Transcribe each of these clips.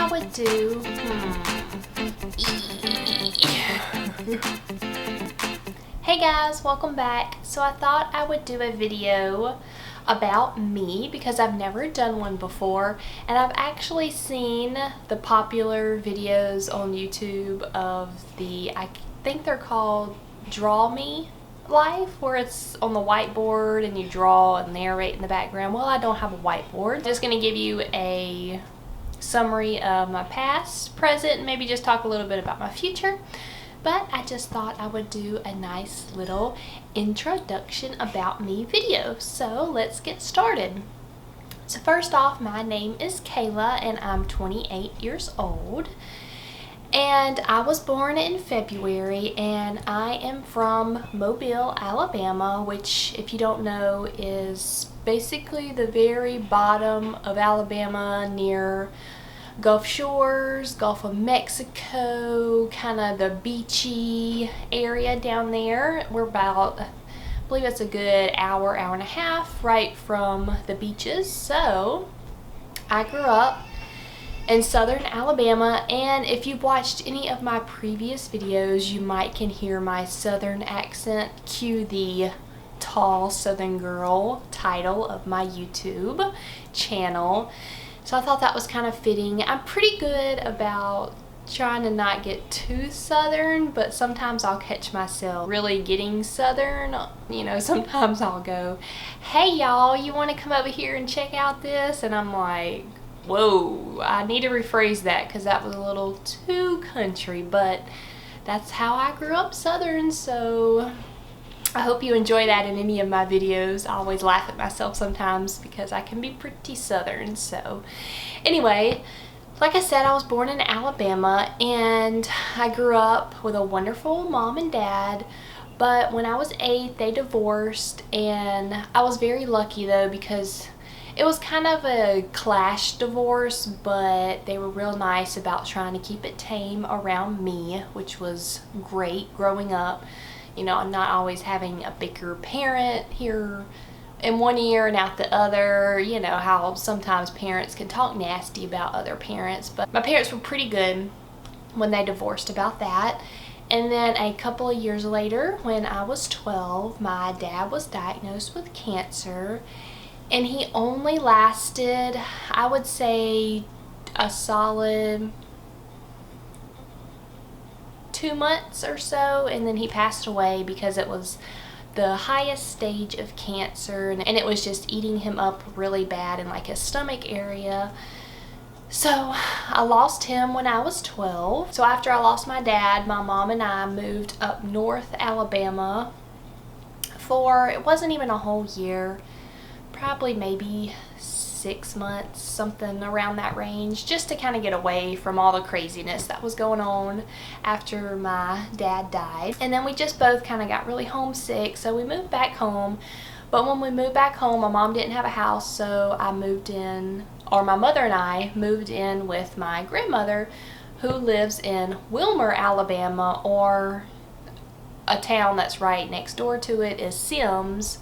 I would do, Hey guys, welcome back. So I thought I would do a video about me because I've never done one before, and I've actually seen the popular videos on YouTube of I think they're called Draw Me Life, where it's on the whiteboard and you draw and narrate in the background. Well, I don't have a whiteboard. I'm just going to give you a summary of my past, present, and maybe just talk a little bit about my future. But I just thought I would do a nice little introduction about me video. So let's get started. So first off, my name is Kayla and I'm 28 years old. And I was born in February, and I am from Mobile, Alabama, which, if you don't know, is basically the very bottom of Alabama near Gulf Shores, Gulf of Mexico, kind of the beachy area down there. We're about, I believe it's a good hour and a half right from the beaches. So I grew up in southern Alabama, and if you've watched any of my previous videos, you might can hear my southern accent. Cue the Tall Southern Girl title of my YouTube channel. So I thought that was kind of fitting. I'm pretty good about trying to not get too southern, but sometimes I'll catch myself really getting southern. You know, sometimes I'll go, hey y'all, you want to come over here and check out this? And I'm like, whoa, I need to rephrase that because that was a little too country, but that's how I grew up southern. So I hope you enjoy that in any of my videos. I always laugh at myself sometimes because I can be pretty southern. So anyway, like I said, I was born in Alabama, and I grew up with a wonderful mom and dad. But when I was 8, they divorced, and I was very lucky though because it was kind of a clash divorce, but they were real nice about trying to keep it tame around me, which was great growing up. You know, I'm not always having a bicker parent here in one ear and out the other. You know how sometimes parents can talk nasty about other parents, but my parents were pretty good when they divorced about that. And then a couple of years later, when I was 12, my dad was diagnosed with cancer, and he only lasted, I would say, a solid 2 months or so, and then he passed away because it was the highest stage of cancer, and it was just eating him up really bad in like his stomach area. So I lost him when I was 12. So after I lost my dad, my mom and I moved up north Alabama for, it wasn't even a whole year, probably maybe 6 months, something around that range, just to kind of get away from all the craziness that was going on after my dad died. And then we just both kind of got really homesick, so we moved back home. But when we moved back home, my mom didn't have a house, so I moved in, or my mother and I moved in with my grandmother, who lives in Wilmer, Alabama, or a town that's right next door to it is Sims.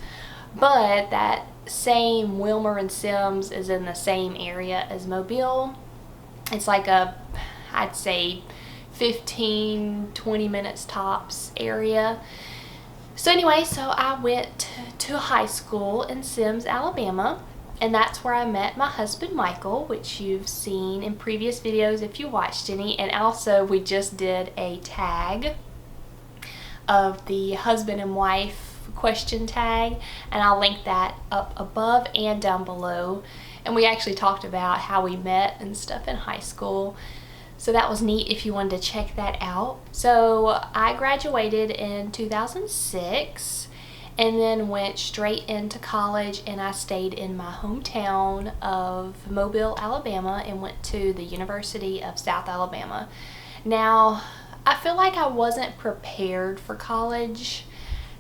But that same Wilmer and Sims is in the same area as Mobile. It's like a, I'd say 15-20 minutes tops area. So anyway, so I went to high school in Sims, Alabama, and that's where I met my husband Michael, which you've seen in previous videos if you watched any. And also we just did a tag of the husband and wife question tag, and I'll link that up above and down below. And we actually talked about how we met and stuff in high school, so that was neat if you wanted to check that out. So I graduated in 2006 and then went straight into college, and I stayed in my hometown of Mobile, Alabama, and went to the University of South Alabama. Now, I feel like I wasn't prepared for college.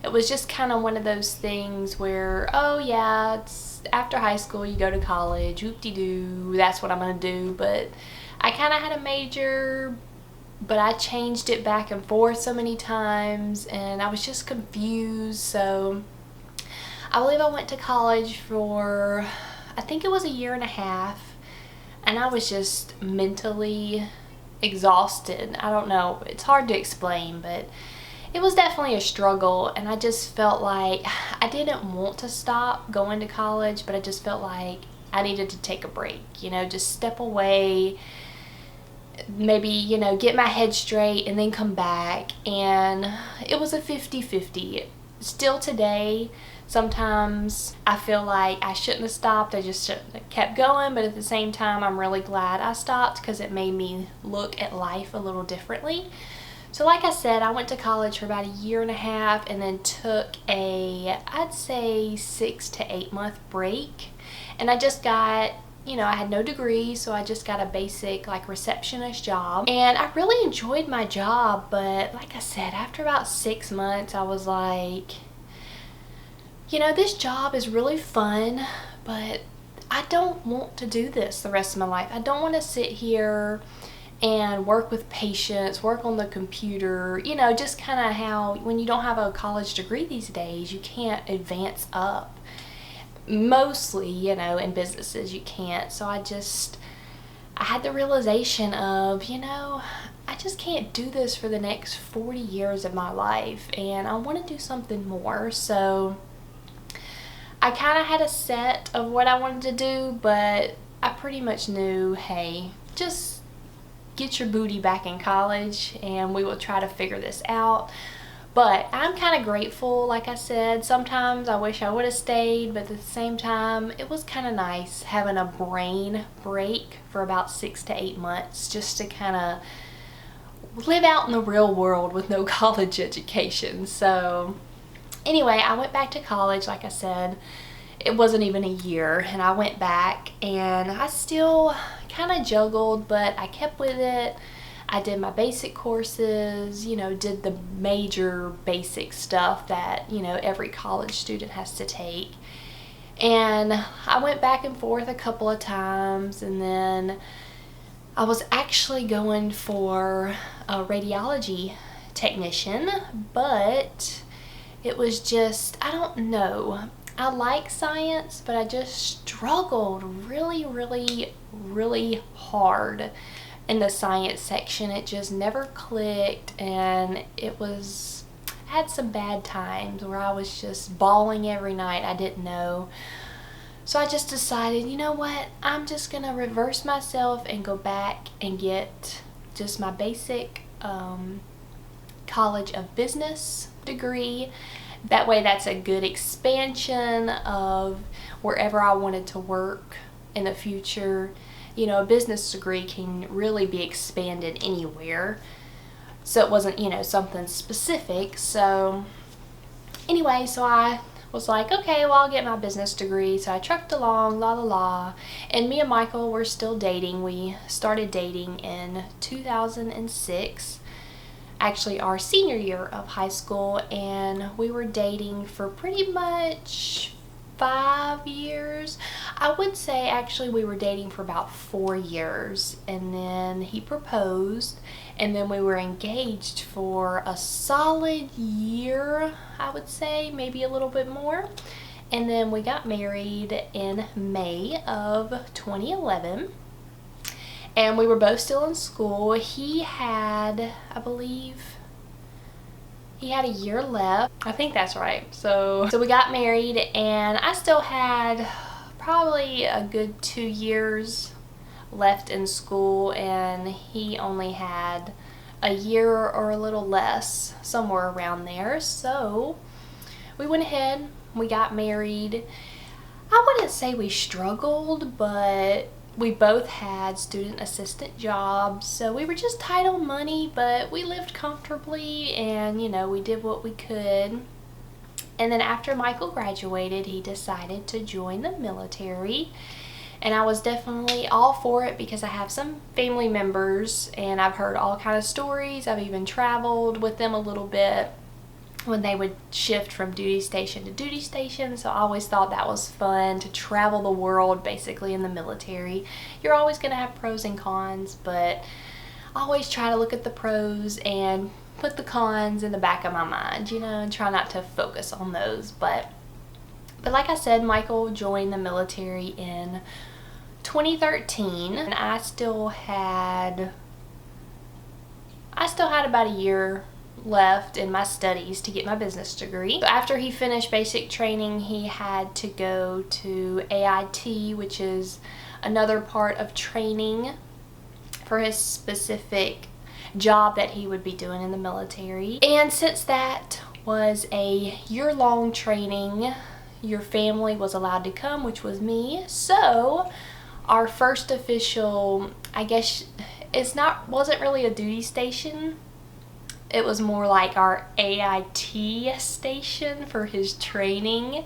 It was just kind of one of those things where, oh yeah, it's after high school you go to college, whoop-de-doo, that's what I'm gonna do. But I kind of had a major, but I changed it back and forth so many times, and I was just confused. So I believe I went to college for, I think it was a year and a half, and I was just mentally exhausted. I don't know, it's hard to explain, but it was definitely a struggle, and I just felt like I didn't want to stop going to college, but I just felt like I needed to take a break, you know, just step away, maybe, you know, get my head straight and then come back. And it was a 50-50. Still today, sometimes I feel like I shouldn't have stopped, I just shouldn't have kept going, but at the same time I'm really glad I stopped because it made me look at life a little differently. So like I said, I went to college for about a year and a half and then took a, I'd say 6 to 8 month break, and I just got, you know, I had no degree, so I just got a basic like receptionist job, and I really enjoyed my job. But like I said, after about 6 months I was like, you know, this job is really fun, but I don't want to do this the rest of my life. I don't want to sit here and work with patients, work on the computer, you know, just kind of how when you don't have a college degree these days, you can't advance up. Mostly, you know, in businesses you can't. So I had the realization of, you know, I just can't do this for the next 40 years of my life, and I want to do something more. So I kind of had a set of what I wanted to do, but I pretty much knew, hey, just get your booty back in college and we will try to figure this out. But I'm kind of grateful. Like I said, sometimes I wish I would have stayed, but at the same time it was kind of nice having a brain break for about 6 to 8 months just to kind of live out in the real world with no college education. So anyway, I went back to college. Like I said, it wasn't even a year, and I went back and I still kind of juggled, but I kept with it. I did my basic courses, you know, did the major basic stuff that, you know, every college student has to take. And I went back and forth a couple of times, and then I was actually going for a radiology technician, but it was just, I don't know. I like science, but I just struggled really hard in the science section. It just never clicked, and I had some bad times where I was just bawling every night. I didn't know. So I just decided, you know what, I'm just gonna reverse myself and go back and get just my basic College of Business degree. That way that's a good expansion of wherever I wanted to work in the future. You know, a business degree can really be expanded anywhere. So it wasn't, you know, something specific. So anyway, so I was like, okay, well, I'll get my business degree. So I trucked along, and me and Michael were still dating. We started dating in 2006. Actually our senior year of high school, and we were dating for pretty much 5 years. I would say actually we were dating for about 4 years, and then he proposed, and then we were engaged for a solid year, I would say, maybe a little bit more, and then we got married in May of 2011. And we were both still in school. He had, I believe, he had a year left. I think that's right. So we got married, and I still had probably a good 2 years left in school, and he only had a year or a little less, somewhere around there. So we went ahead, we got married. I wouldn't say we struggled, but we both had student assistant jobs, so we were just tight on money, but we lived comfortably, and you know, we did what we could. And then after Michael graduated, he decided to join the military, and I was definitely all for it because I have some family members and I've heard all kind of stories. I've even traveled with them a little bit when they would shift from duty station to duty station. So I always thought that was fun to travel the world basically in the military. You're always going to have pros and cons, but I always try to look at the pros and put the cons in the back of my mind, you know, and try not to focus on those. But like I said, Michael joined the military in 2013, and I still had about a year left in my studies to get my business degree. So after he finished basic training, he had to go to AIT, which is another part of training for his specific job that he would be doing in the military. And since that was a year-long training, your family was allowed to come, which was me. So our first official, I guess wasn't really a duty station. It was more like our AIT station for his training.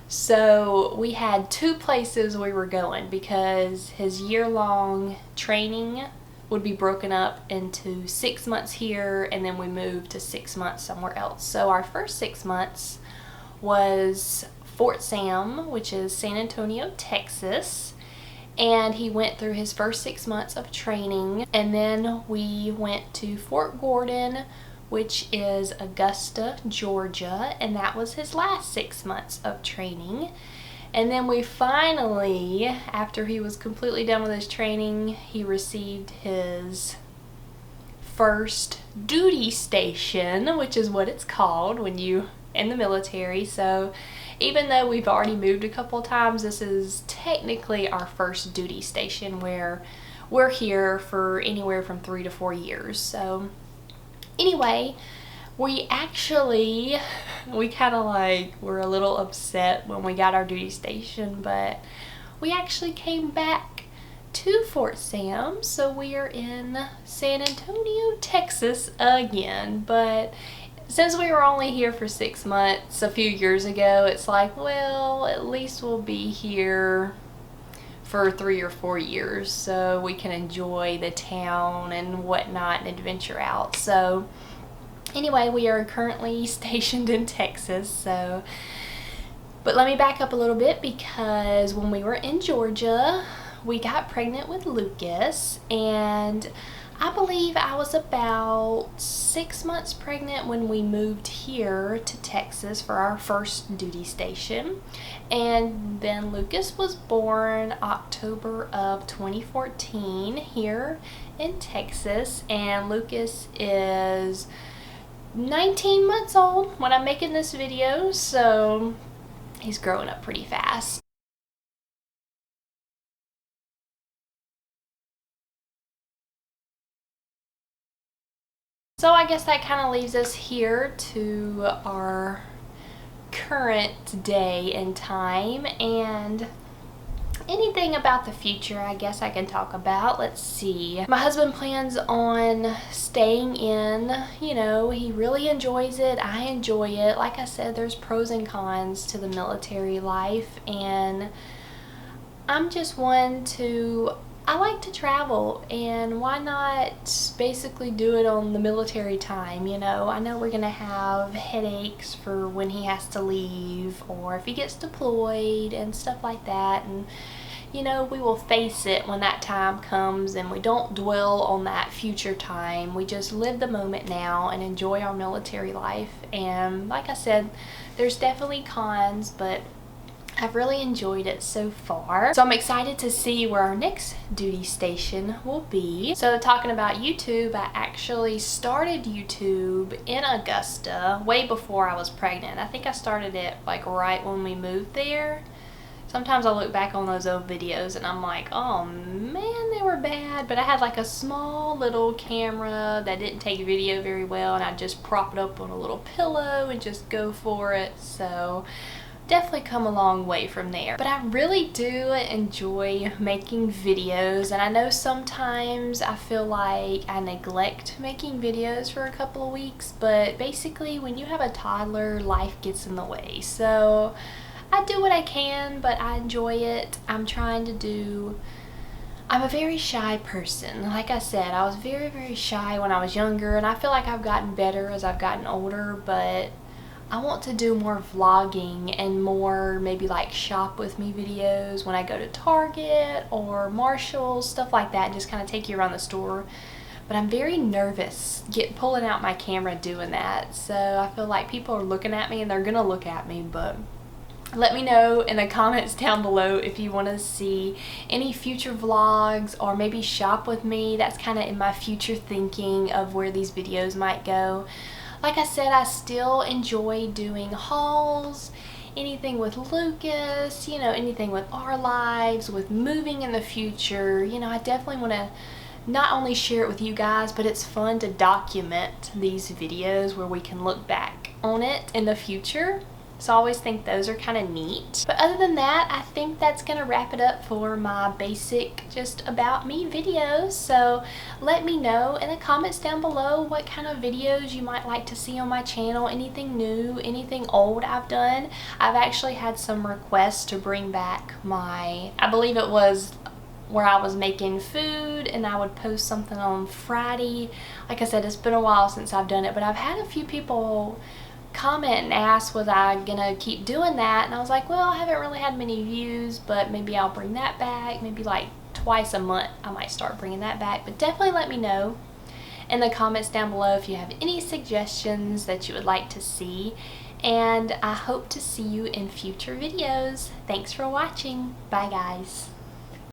So we had two places we were going because his year-long training would be broken up into 6 months here, and then we moved to 6 months somewhere else. So our first 6 months was Fort Sam, which is San Antonio, Texas. And he went through his first 6 months of training, and then we went to Fort Gordon, which is Augusta, Georgia, and that was his last 6 months of training. And then we finally, after he was completely done with his training, he received his first duty station, which is what it's called when you in the military. So even though we've already moved a couple times, this is technically our first duty station where we're here for anywhere from 3 to 4 years. So anyway, we kind of like were a little upset when we got our duty station, but we actually came back to Fort Sam, so we are in San Antonio, Texas again. But since we were only here for 6 months a few years ago, it's like, well, at least we'll be here for 3 or 4 years so we can enjoy the town and whatnot and adventure out. So anyway, we are currently stationed in Texas. But let me back up a little bit, because when we were in Georgia, we got pregnant with Lucas, and I believe I was about 6 months pregnant when we moved here to Texas for our first duty station. And then Lucas was born October of 2014 here in Texas, and Lucas is 19 months old when I'm making this video, so he's growing up pretty fast. So I guess that kind of leaves us here to our current day and time, and anything about the future I guess I can talk about. Let's see. My husband plans on staying in. You know, he really enjoys it. I enjoy it. Like I said, there's pros and cons to the military life, and I'm just one to, I like to travel, and why not basically do it on the military time, you know? I know we're gonna have headaches for when he has to leave or if he gets deployed and stuff like that, and you know, we will face it when that time comes, and we don't dwell on that future time. We just live the moment now and enjoy our military life. And like I said, there's definitely cons, but I've really enjoyed it so far. So I'm excited to see where our next duty station will be. So talking about YouTube, I actually started YouTube in Augusta way before I was pregnant. I think I started it like right when we moved there. Sometimes I look back on those old videos and I'm like, oh man, they were bad. But I had like a small little camera that didn't take video very well, and I just prop it up on a little pillow and just go for it. So definitely come a long way from there. But I really do enjoy making videos, and I know sometimes I feel like I neglect making videos for a couple of weeks, but basically when you have a toddler, life gets in the way. So I do what I can, but I enjoy it. I'm a very shy person. Like I said, I was very, very shy when I was younger, and I feel like I've gotten better as I've gotten older, but I want to do more vlogging and more maybe like shop with me videos when I go to Target or Marshall's, stuff like that, and just kind of take you around the store. But I'm very nervous pulling out my camera doing that. So I feel like people are looking at me, and they're gonna look at me, but Let me know in the comments down below if you want to see any future vlogs or maybe shop with me. That's kind of in my future thinking of where these videos might go. Like I said, I still enjoy doing hauls, anything with Lucas, you know, anything with our lives, with moving in the future. You know, I definitely want to not only share it with you guys, but it's fun to document these videos where we can look back on it in the future. So I always think those are kind of neat. But other than that, I think that's going to wrap it up for my basic just about me videos. So let me know in the comments down below what kind of videos you might like to see on my channel. Anything new, anything old I've done. I've actually had some requests to bring back my, I believe it was where I was making food and I would post something on Friday. Like I said, it's been a while since I've done it, but I've had a few people comment and ask was I gonna keep doing that, and I was like, well, I haven't really had many views, but maybe I'll bring that back. Maybe like twice a month I might start bringing that back. But definitely let me know in the comments down below if you have any suggestions that you would like to see, and I hope to see you in future videos. Thanks for watching. Bye guys.